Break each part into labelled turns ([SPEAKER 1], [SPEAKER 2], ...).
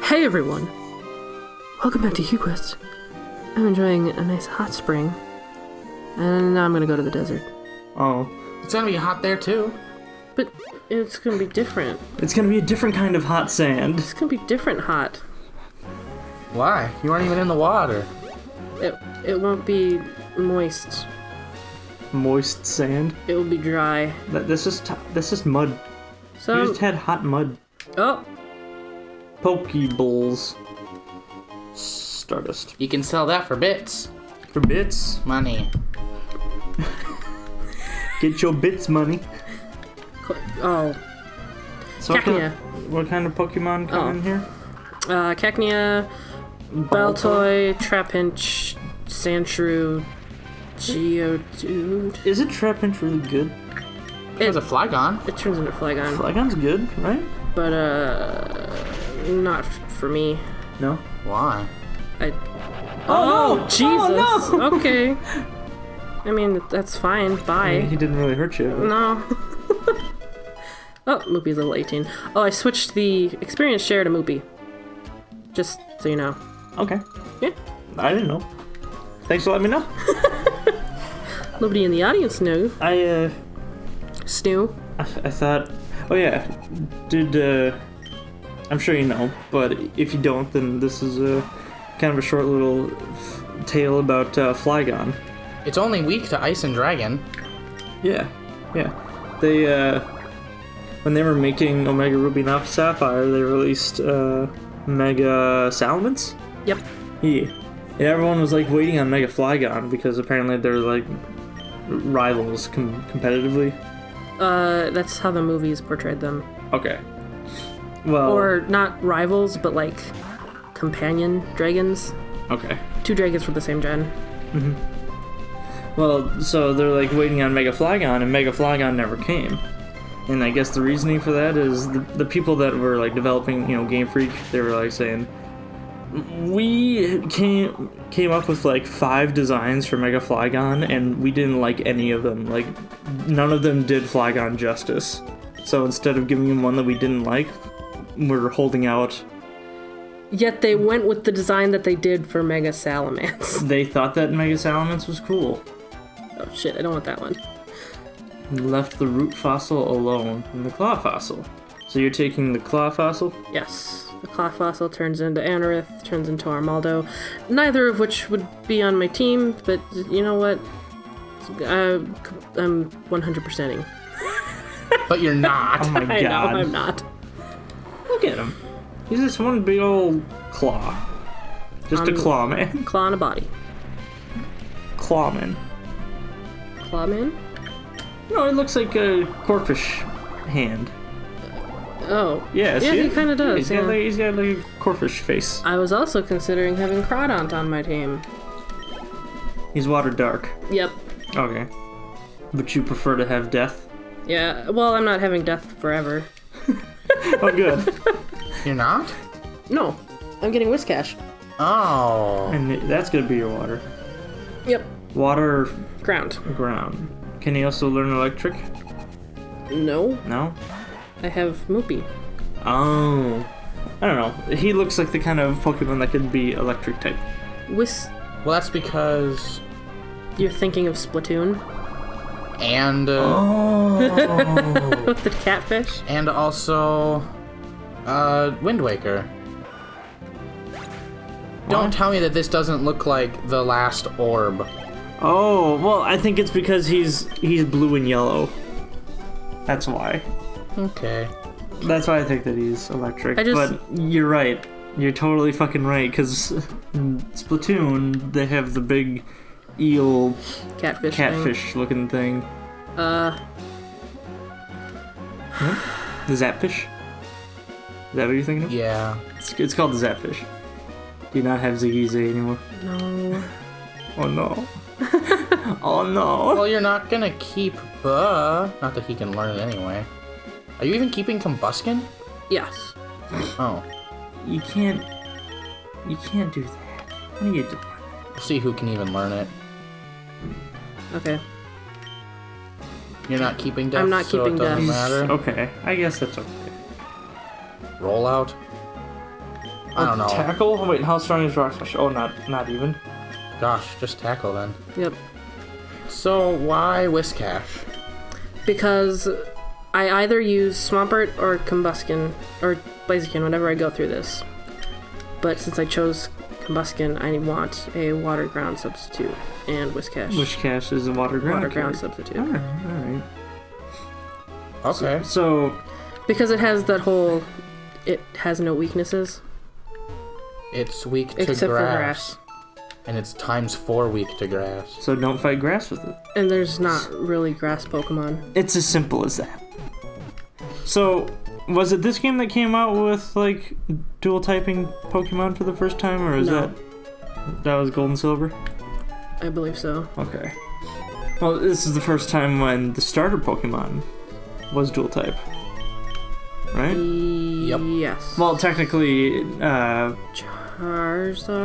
[SPEAKER 1] Hey everyone! Welcome back to KeyQuest. I'm enjoying a nice hot spring, and now I'm gonna go to the desert.
[SPEAKER 2] Oh.
[SPEAKER 3] It's gonna be hot there too.
[SPEAKER 1] But it's gonna be different.
[SPEAKER 2] It's gonna be a different kind of hot sand.
[SPEAKER 1] It's gonna be different hot.
[SPEAKER 3] Why? You aren't even in the water.
[SPEAKER 1] It won't be moist.
[SPEAKER 2] Moist sand?
[SPEAKER 1] It will be dry.
[SPEAKER 2] This is mud.
[SPEAKER 1] So
[SPEAKER 2] You just had hot mud.
[SPEAKER 1] oh,
[SPEAKER 2] Pokeballs. Stardust.
[SPEAKER 3] You can sell that for bits.
[SPEAKER 2] For bits?
[SPEAKER 3] Money.
[SPEAKER 2] Get your bits money.
[SPEAKER 1] oh,
[SPEAKER 2] So
[SPEAKER 1] Cacnea.
[SPEAKER 2] What kind of Pokemon come in here?
[SPEAKER 1] Cacnea, Baltoy, Trapinch, Sandshrew, Geodude.
[SPEAKER 2] Isn't Trapinch really good?
[SPEAKER 3] There's a Flygon.
[SPEAKER 1] It turns into Flygon,
[SPEAKER 2] Flygon's good, right?
[SPEAKER 1] but not for me.
[SPEAKER 2] No?
[SPEAKER 3] Why?
[SPEAKER 1] Oh,
[SPEAKER 2] no!
[SPEAKER 1] Jesus!
[SPEAKER 2] Oh, no!
[SPEAKER 1] Okay. I mean, that's fine. Bye.
[SPEAKER 2] He didn't really hurt you.
[SPEAKER 1] No. Oh, Moopy's level 18. Oh, I switched the experience share to Moopy. Just so you know.
[SPEAKER 2] Okay.
[SPEAKER 1] Yeah.
[SPEAKER 2] I didn't know. Thanks for letting me know.
[SPEAKER 1] Nobody in the audience knew.
[SPEAKER 2] I thought... Oh yeah. I'm sure you know, but if you don't, then this is kind of a short little tale about Flygon.
[SPEAKER 3] It's only weak to Ice and Dragon.
[SPEAKER 2] Yeah. They, when they were making Omega Ruby and Alpha Sapphire, they released Mega Salamence?
[SPEAKER 1] Yep.
[SPEAKER 2] Yeah. And everyone was like waiting on Mega Flygon because apparently they're like rivals competitively.
[SPEAKER 1] That's how the movies portrayed them.
[SPEAKER 2] Okay. Well.
[SPEAKER 1] Or not rivals, but like companion dragons.
[SPEAKER 2] Okay.
[SPEAKER 1] Two dragons from the same gen.
[SPEAKER 2] Well, so they're like waiting on Mega Flygon, and Mega Flygon never came. And I guess the reasoning for that is the people that were like developing, Game Freak, they were like saying, we came up with like 5 designs for Mega Flygon, and we didn't like any of them. Like, none of them did Flygon justice. So instead of giving him one that we didn't like, we're holding out.
[SPEAKER 1] Yet they went with the design that they did for Mega Salamence.
[SPEAKER 2] They thought that Mega Salamence was cool.
[SPEAKER 1] Oh shit, I don't want that one.
[SPEAKER 2] Left the root fossil alone and the claw fossil. So you're taking the claw fossil?
[SPEAKER 1] Yes. The claw fossil turns into Anorith, turns into Armaldo. Neither of which would be on my team, but you know what? I'm 100%ing.
[SPEAKER 3] But you're not.
[SPEAKER 2] Oh my god.
[SPEAKER 1] I know, I'm not.
[SPEAKER 2] Look at him. He's just one big old claw. Just a claw man.
[SPEAKER 1] Claw on a body.
[SPEAKER 2] Clawman.
[SPEAKER 1] Clawman?
[SPEAKER 2] No, it looks like a corfish hand.
[SPEAKER 1] Oh.
[SPEAKER 2] Yeah,
[SPEAKER 1] Yeah,
[SPEAKER 2] see
[SPEAKER 1] he
[SPEAKER 2] it?
[SPEAKER 1] kind of does.
[SPEAKER 2] He's got like a corfish face.
[SPEAKER 1] I was also considering having Crawdont on my team.
[SPEAKER 2] He's water dark.
[SPEAKER 1] Yep.
[SPEAKER 2] Okay. But you prefer to have death?
[SPEAKER 1] Yeah, well, I'm not having death forever.
[SPEAKER 2] Oh, good.
[SPEAKER 3] You're not?
[SPEAKER 1] No, I'm getting Whiscash.
[SPEAKER 3] Oh.
[SPEAKER 2] And that's gonna be your water.
[SPEAKER 1] Yep.
[SPEAKER 2] Water,
[SPEAKER 1] Ground.
[SPEAKER 2] ground. Can he also learn electric?
[SPEAKER 1] No,
[SPEAKER 2] No?
[SPEAKER 1] I have Moopy.
[SPEAKER 2] Oh. I don't know. He looks like the kind of Pokemon that could be electric type.
[SPEAKER 3] Well, that's because...
[SPEAKER 1] You're thinking of Splatoon?
[SPEAKER 3] And...
[SPEAKER 2] Oh.
[SPEAKER 1] With the catfish?
[SPEAKER 3] And also... Wind Waker. Don't tell me that this doesn't look like the last orb.
[SPEAKER 2] Oh, well, I think it's because he's blue and yellow. That's why.
[SPEAKER 3] Okay.
[SPEAKER 2] That's why I think that he's electric.
[SPEAKER 1] I just-
[SPEAKER 2] But you're right. You're totally fucking right, because in Splatoon, they have the big eel catfish-looking thing. The Zapfish? Is that what you're thinking of?
[SPEAKER 3] Yeah.
[SPEAKER 2] It's called the Zapfish. Do you not have Ziggy anymore?
[SPEAKER 1] No.
[SPEAKER 2] Oh no. Oh no.
[SPEAKER 3] Well, you're not gonna keep... not that he can learn it anyway. Are you even keeping Combuskin?
[SPEAKER 1] Yes.
[SPEAKER 3] Oh.
[SPEAKER 2] You can't do that. What are you doing?
[SPEAKER 3] We'll see who can even learn it.
[SPEAKER 1] Okay.
[SPEAKER 3] You're not keeping death,
[SPEAKER 1] I'm not keeping
[SPEAKER 3] so it doesn't
[SPEAKER 1] death.
[SPEAKER 3] matter.
[SPEAKER 2] Okay, I guess that's okay.
[SPEAKER 3] Rollout. I don't know.
[SPEAKER 2] Tackle? Wait, how strong is Rock Smash? Oh, not even.
[SPEAKER 3] Gosh, just tackle then.
[SPEAKER 1] Yep.
[SPEAKER 3] So why Whiscash?
[SPEAKER 1] Because I either use Swampert or Combuskin, or Blaziken whenever I go through this. But since I chose Combuskin, I want a Water Ground substitute, and Whiscash.
[SPEAKER 2] Whiscash is a Water Ground.
[SPEAKER 1] Water Ground substitute.
[SPEAKER 2] Alright.
[SPEAKER 3] Okay.
[SPEAKER 2] So
[SPEAKER 1] Because it has that whole... It has no weaknesses.
[SPEAKER 3] It's weak to
[SPEAKER 1] Except
[SPEAKER 3] grass.
[SPEAKER 1] for grass.
[SPEAKER 3] And it's ×4 weak to grass.
[SPEAKER 2] So don't fight grass with it.
[SPEAKER 1] And there's not really grass Pokemon.
[SPEAKER 2] It's as simple as that. So, was it this game that came out with, like, dual typing Pokemon for the first time, or is
[SPEAKER 1] No.
[SPEAKER 2] that was Gold and Silver?
[SPEAKER 1] I believe so.
[SPEAKER 2] Okay. Well, this is the first time when the starter Pokemon was dual type. Right?
[SPEAKER 3] Yep.
[SPEAKER 1] Yes.
[SPEAKER 2] Well, technically,
[SPEAKER 1] Charizard?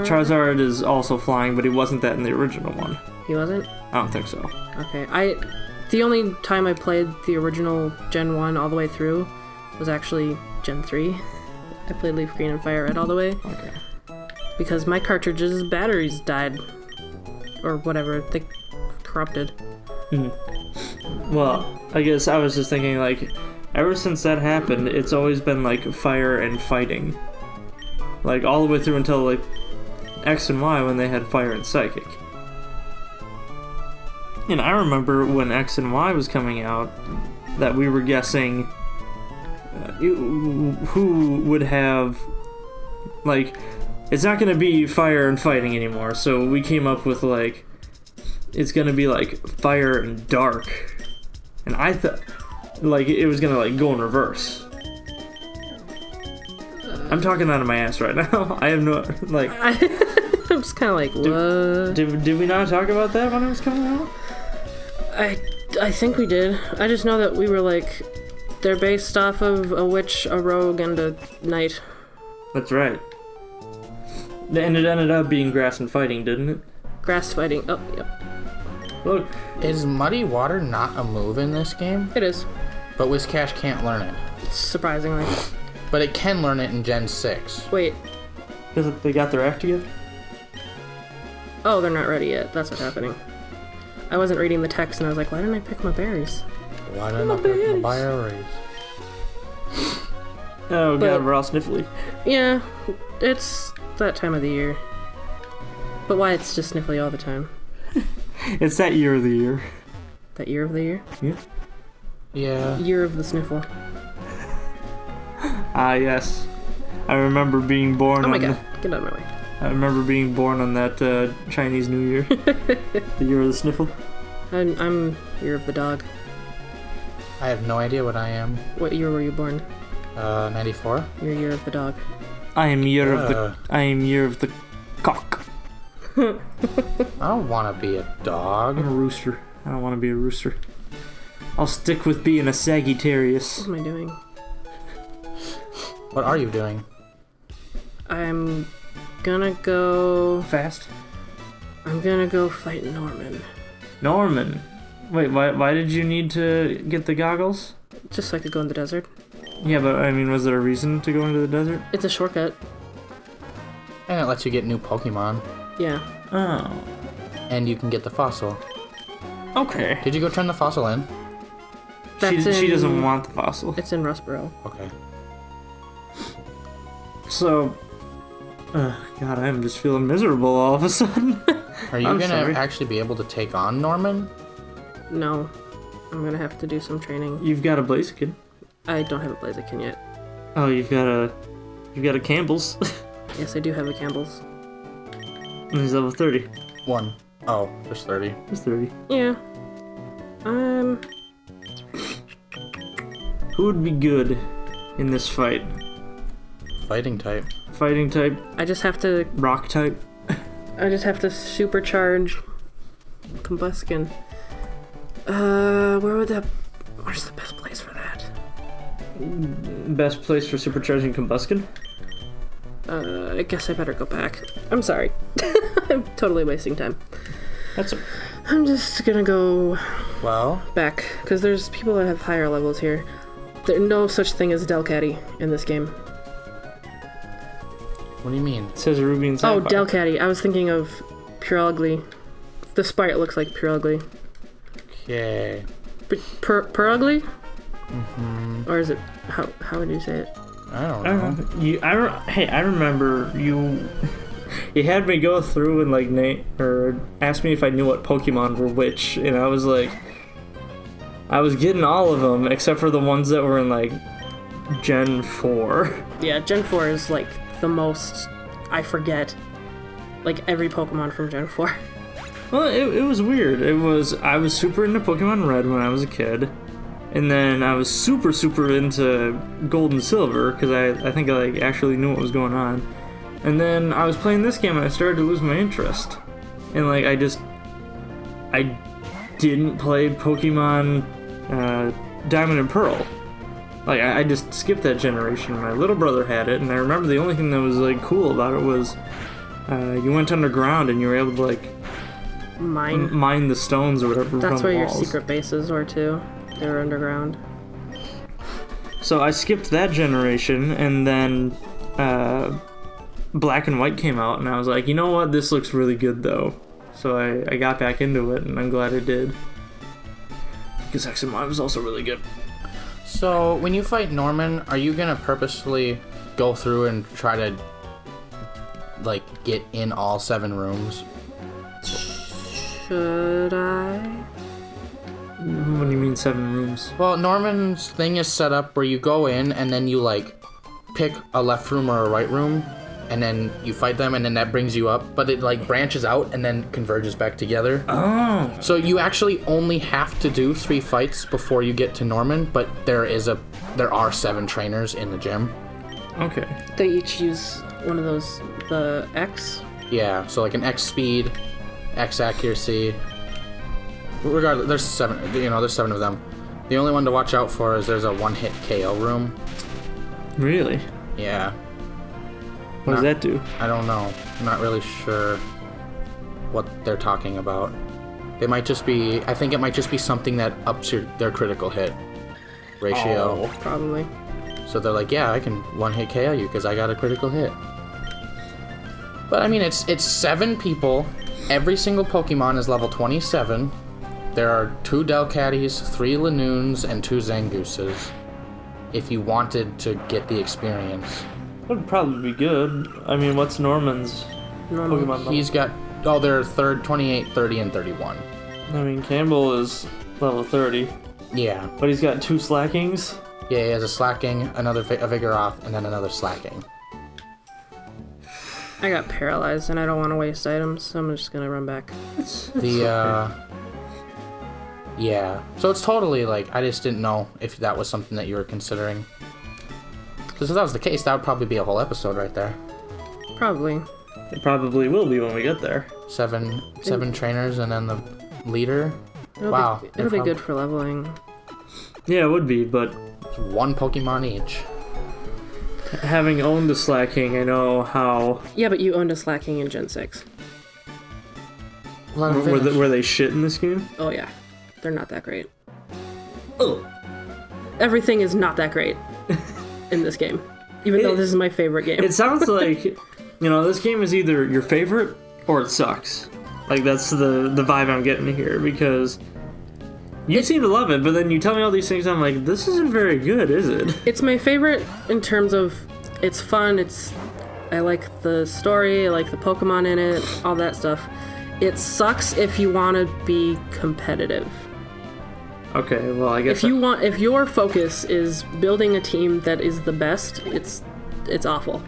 [SPEAKER 2] Charizard is also flying, but he wasn't that in the original one.
[SPEAKER 1] He wasn't?
[SPEAKER 2] I don't think so.
[SPEAKER 1] Okay. The only time I played the original Gen 1 all the way through was actually Gen 3. I played Leaf Green and Fire Red all the way.
[SPEAKER 2] Okay.
[SPEAKER 1] Because my cartridge's batteries died. Or whatever. They corrupted.
[SPEAKER 2] Well, I guess I was just thinking, like, ever since that happened, it's always been, like, fire and fighting. Like, all the way through until, like, X and Y when they had fire and psychic. And I remember when X and Y was coming out, that we were guessing who would have, like, it's not going to be fire and fighting anymore, so we came up with, like, it's going to be, like, fire and dark. And I thought, like, it was going to, like, go in reverse. I'm talking out of my ass right now. I have no, like...
[SPEAKER 1] I'm just kind of like, what?
[SPEAKER 2] Did we not talk about that when it was coming out?
[SPEAKER 1] I think we did. I just know that we were like, they're based off of a witch, a rogue, and a knight.
[SPEAKER 2] That's right. And it ended up being grass and fighting, didn't it?
[SPEAKER 1] Grass fighting. Oh, yep.
[SPEAKER 2] Look.
[SPEAKER 3] Is Muddy Water not a move in this game?
[SPEAKER 1] It is.
[SPEAKER 3] But Whiscash can't learn it.
[SPEAKER 1] Surprisingly.
[SPEAKER 3] But it can learn it in Gen 6.
[SPEAKER 1] Wait.
[SPEAKER 2] Because they got their act together?
[SPEAKER 1] Oh, they're not ready yet. That's what's happening. I wasn't reading the text and I was like, why didn't I pick my berries?
[SPEAKER 3] Why didn't I pick my berries?
[SPEAKER 2] Oh,
[SPEAKER 1] But-
[SPEAKER 2] God, we're all sniffly.
[SPEAKER 1] Yeah, it's that time of the year. But why it's just sniffly all the time?
[SPEAKER 2] It's that year of the year.
[SPEAKER 1] That year of the year?
[SPEAKER 2] Yeah.
[SPEAKER 3] Yeah.
[SPEAKER 1] Year of the sniffle.
[SPEAKER 2] Ah, yes. I remember being born
[SPEAKER 1] Oh my
[SPEAKER 2] on
[SPEAKER 1] god, get out of my way.
[SPEAKER 2] I remember being born on that Chinese New Year. The year of the sniffle.
[SPEAKER 1] I'm year of the dog.
[SPEAKER 3] I have no idea what I am.
[SPEAKER 1] What year were you born?
[SPEAKER 3] 94?
[SPEAKER 1] Your year of the dog.
[SPEAKER 2] I am year of the cock.
[SPEAKER 3] I don't want to be a dog.
[SPEAKER 2] I'm a rooster. I don't want to be a rooster. I'll stick with being a Sagittarius.
[SPEAKER 1] What am I doing?
[SPEAKER 3] What are you doing?
[SPEAKER 1] I'm gonna go...
[SPEAKER 2] Fast.
[SPEAKER 1] I'm gonna go fight Norman.
[SPEAKER 2] Norman. Wait, why did you need to get the goggles?
[SPEAKER 1] Just so I could go in the desert.
[SPEAKER 2] Yeah, but I mean, was there a reason to go into the desert?
[SPEAKER 1] It's a shortcut.
[SPEAKER 3] And it lets you get new Pokemon.
[SPEAKER 1] Yeah.
[SPEAKER 2] Oh.
[SPEAKER 3] And you can get the fossil.
[SPEAKER 2] Okay.
[SPEAKER 3] Did you go turn the fossil in?
[SPEAKER 2] She doesn't want the fossil.
[SPEAKER 1] It's in Rustboro.
[SPEAKER 3] Okay.
[SPEAKER 2] So, God, I'm just feeling miserable all of a sudden.
[SPEAKER 3] Are you
[SPEAKER 2] I'm
[SPEAKER 3] gonna
[SPEAKER 2] sorry.
[SPEAKER 3] actually be able to take on Norman?
[SPEAKER 1] No. I'm gonna have to do some training.
[SPEAKER 2] You've got a Blaziken.
[SPEAKER 1] I don't have a Blaziken yet.
[SPEAKER 2] Oh, you've got a Campbell's.
[SPEAKER 1] Yes, I do have a Campbell's.
[SPEAKER 2] And he's level 30.
[SPEAKER 3] 1. Oh, just 30.
[SPEAKER 2] He's 30.
[SPEAKER 1] Yeah.
[SPEAKER 2] Who would be good in this fight?
[SPEAKER 3] Fighting type.
[SPEAKER 2] Fighting type,
[SPEAKER 1] I just have to
[SPEAKER 2] rock type.
[SPEAKER 1] supercharge Combuskin. Where's the best place for that?
[SPEAKER 2] Best place for supercharging Combuskin?
[SPEAKER 1] I guess I better go back. I'm sorry. I'm totally wasting time.
[SPEAKER 2] That's
[SPEAKER 1] I'm just gonna go
[SPEAKER 3] Well,
[SPEAKER 1] back, because there's people that have higher levels here. There's no such thing as Delcatty in this game.
[SPEAKER 3] What do you mean?
[SPEAKER 2] It says Ruby and
[SPEAKER 1] Oh,
[SPEAKER 2] Sapphire.
[SPEAKER 1] Delcatty. I was thinking of Pure Ugly. The sprite looks like Pure Ugly.
[SPEAKER 3] Okay.
[SPEAKER 1] Pure Ugly? Mm-hmm. Or is it... How would you say it?
[SPEAKER 3] I don't know.
[SPEAKER 2] Hey, I remember you... You had me go through and like or ask me if I knew what Pokemon were which, and I was like, I was getting all of them except for the ones that were in like Gen 4.
[SPEAKER 1] Yeah, Gen 4 is like the most I forget. Like every Pokemon from Gen 4.
[SPEAKER 2] Well, it was weird. I was super into Pokemon Red when I was a kid, and then I was super into Gold and Silver because I think I like actually knew what was going on. And then I was playing this game and I started to lose my interest. And like I didn't play Pokemon Diamond and Pearl. Like I just skipped that generation. My little brother had it, and I remember the only thing that was like cool about it was you went underground and you were able to like mine the stones or whatever.
[SPEAKER 1] That's where your secret bases were too. They were underground.
[SPEAKER 2] So I skipped that generation, and then Black and White came out, and I was like, you know what, this looks really good though. So I got back into it, and I'm glad I did. Because X and Y was also really good.
[SPEAKER 3] So when you fight Norman, are you gonna purposefully go through and try to like get in all 7 rooms?
[SPEAKER 1] Should I?
[SPEAKER 2] What do you mean 7 rooms?
[SPEAKER 3] Well, Norman's thing is set up where you go in and then you like pick a left room or a right room, and then you fight them, and then that brings you up, but it like branches out and then converges back together.
[SPEAKER 2] Oh.
[SPEAKER 3] So you actually only have to do 3 fights before you get to Norman, but there are 7 trainers in the gym.
[SPEAKER 2] Okay.
[SPEAKER 1] They each use one of those, the X?
[SPEAKER 3] Yeah, so like an X speed, X accuracy. Regardless, there's 7 of them. The only one to watch out for is there's a 1-hit KO room.
[SPEAKER 2] Really?
[SPEAKER 3] Yeah.
[SPEAKER 2] What does that do?
[SPEAKER 3] I don't know. I'm not really sure what they're talking about. It might just be... I think it might just be something that ups their critical hit ratio.
[SPEAKER 1] Oh, probably.
[SPEAKER 3] So they're like, yeah, I can 1-hit KO you because I got a critical hit. But I mean, it's 7 people. Every single Pokemon is level 27. There are 2 Delcatties, 3 Lanoons, and 2 Zangooses. If you wanted to get the experience.
[SPEAKER 2] That would probably be good. I mean, what's Norman's Pokemon level?
[SPEAKER 3] He's got... Oh, they're 28, 30, and 31.
[SPEAKER 2] I mean, Campbell is level 30.
[SPEAKER 3] Yeah.
[SPEAKER 2] But he's got 2 Slackings.
[SPEAKER 3] Yeah, he has a Slacking, a Vigoroth, and then another Slacking.
[SPEAKER 1] I got paralyzed and I don't want to waste items, so I'm just gonna run back.
[SPEAKER 3] Yeah. So it's totally like, I just didn't know if that was something that you were considering. Because if that was the case, that would probably be a whole episode right there.
[SPEAKER 1] Probably.
[SPEAKER 2] It probably will be when we get there.
[SPEAKER 3] 7 trainers and then the leader.
[SPEAKER 1] It'll be good for leveling.
[SPEAKER 2] Yeah, it would be, but...
[SPEAKER 3] 1 Pokemon each.
[SPEAKER 2] Having owned a Slacking, I know how...
[SPEAKER 1] Yeah, but you owned a Slacking in Gen 6.
[SPEAKER 2] Were they shit in this game?
[SPEAKER 1] Oh yeah. They're not that great.
[SPEAKER 2] Oh.
[SPEAKER 1] Everything is not that great in this game. Even though this is my favorite game.
[SPEAKER 2] It sounds like, this game is either your favorite or it sucks. Like, that's the vibe I'm getting here, because you seem to love it, but then you tell me all these things, I'm like, this isn't very good, is it?
[SPEAKER 1] It's my favorite in terms of it's fun, I like the story, I like the Pokemon in it, all that stuff. It sucks if you want to be competitive.
[SPEAKER 2] Okay, well, I guess
[SPEAKER 1] if your focus is building a team that is the best, it's awful.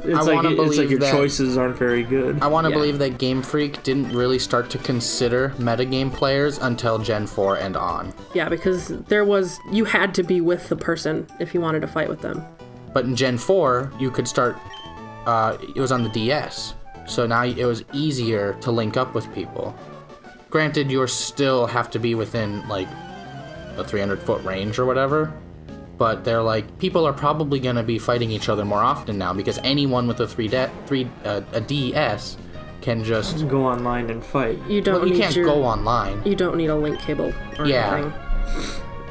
[SPEAKER 2] It's like your choices aren't very good.
[SPEAKER 3] I want to believe that Game Freak didn't really start to consider metagame players until Gen 4 and on.
[SPEAKER 1] Yeah, because you had to be with the person if you wanted to fight with them.
[SPEAKER 3] But in Gen 4, you could start, it was on the DS, so now it was easier to link up with people. Granted, you still have to be within, like, a 300-foot range or whatever, but they're like, people are probably going to be fighting each other more often now, because anyone with a DS can just
[SPEAKER 2] go online and fight.
[SPEAKER 1] You can't
[SPEAKER 3] go online.
[SPEAKER 1] You don't need a link cable or anything.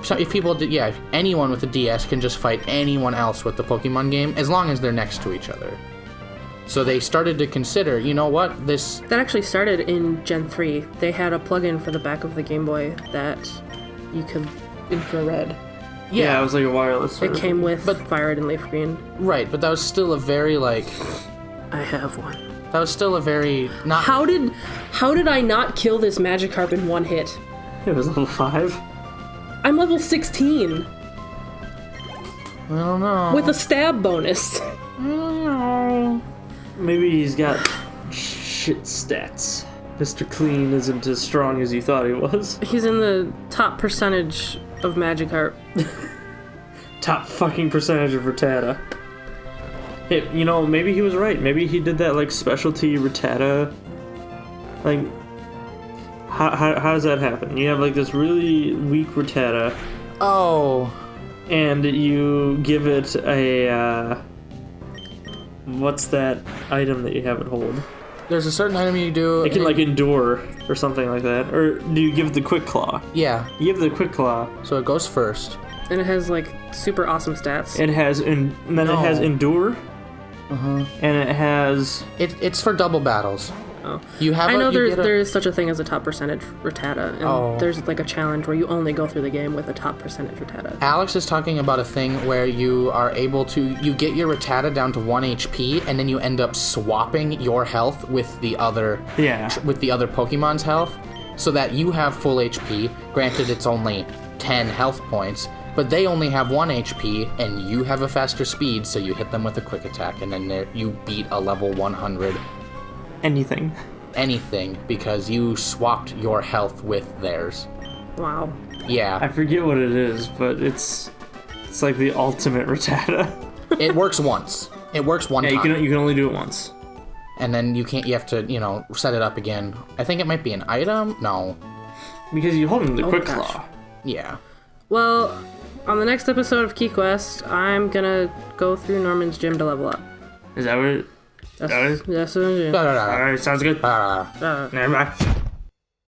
[SPEAKER 3] So if anyone with a DS can just fight anyone else with the Pokemon game, as long as they're next to each other. So they started to consider, you know what, this...
[SPEAKER 1] That actually started in Gen 3. They had a plugin for the back of the Game Boy that you could infrared.
[SPEAKER 2] Yeah, it was like a wireless.
[SPEAKER 1] It came with Fire Red and Leaf Green.
[SPEAKER 3] Right, but that was still a very, like...
[SPEAKER 1] I have one.
[SPEAKER 3] That was still a very... not.
[SPEAKER 1] How did I not kill this Magikarp in one hit?
[SPEAKER 2] It was level 5.
[SPEAKER 1] I'm level 16
[SPEAKER 3] I don't know.
[SPEAKER 1] with a stab bonus.
[SPEAKER 2] Maybe he's got shit stats. Mr. Clean isn't as strong as you thought he was.
[SPEAKER 1] He's in the top percentage of Magikarp.
[SPEAKER 2] Top fucking percentage of Rattata. Hey, you know, maybe he was right. Maybe he did that, like, specialty Rattata. Like, how does that happen? You have, like, this really weak Rattata.
[SPEAKER 3] Oh.
[SPEAKER 2] And you give it a, what's that item that you have it hold?
[SPEAKER 3] There's a certain item you do...
[SPEAKER 2] It can, like, endure or something like that. Or do you give it the Quick Claw?
[SPEAKER 3] Yeah.
[SPEAKER 2] You give it the Quick Claw.
[SPEAKER 3] So it goes first.
[SPEAKER 1] And it has, like, super awesome stats.
[SPEAKER 2] It has, and then it has endure.
[SPEAKER 3] Uh-huh.
[SPEAKER 2] And it has...
[SPEAKER 3] It's for double battles.
[SPEAKER 1] Oh.
[SPEAKER 3] You have
[SPEAKER 1] I know
[SPEAKER 3] there
[SPEAKER 1] is such a thing as a top percentage Rattata, and there's like a challenge where you only go through the game with a top percentage Rattata.
[SPEAKER 3] Alex is talking about a thing where you are able to, you get your Rattata down to 1 HP, and then you end up swapping your health with the other Pokemon's health, so that you have full HP. Granted, it's only 10 health points, but they only have 1 HP, and you have a faster speed, so you hit them with a quick attack, and then you beat a level 100. Anything, because you swapped your health with theirs.
[SPEAKER 1] Wow.
[SPEAKER 3] Yeah.
[SPEAKER 2] I forget what it is, but it's like the ultimate Rattata.
[SPEAKER 3] It works once. It works one time.
[SPEAKER 2] You can only do it once.
[SPEAKER 3] And then you have to, set it up again. I think it might be an item? No.
[SPEAKER 2] Because you hold him the Quick
[SPEAKER 1] gosh.
[SPEAKER 2] Claw.
[SPEAKER 3] Yeah.
[SPEAKER 1] Well, on the next episode of KeyQuest, I'm gonna go through Norman's gym to level up.
[SPEAKER 2] Is that what it...
[SPEAKER 1] That's what I'm doing.
[SPEAKER 3] Da, da, da.
[SPEAKER 2] Alright, sounds good.
[SPEAKER 3] Da, da, da.
[SPEAKER 2] Never mind.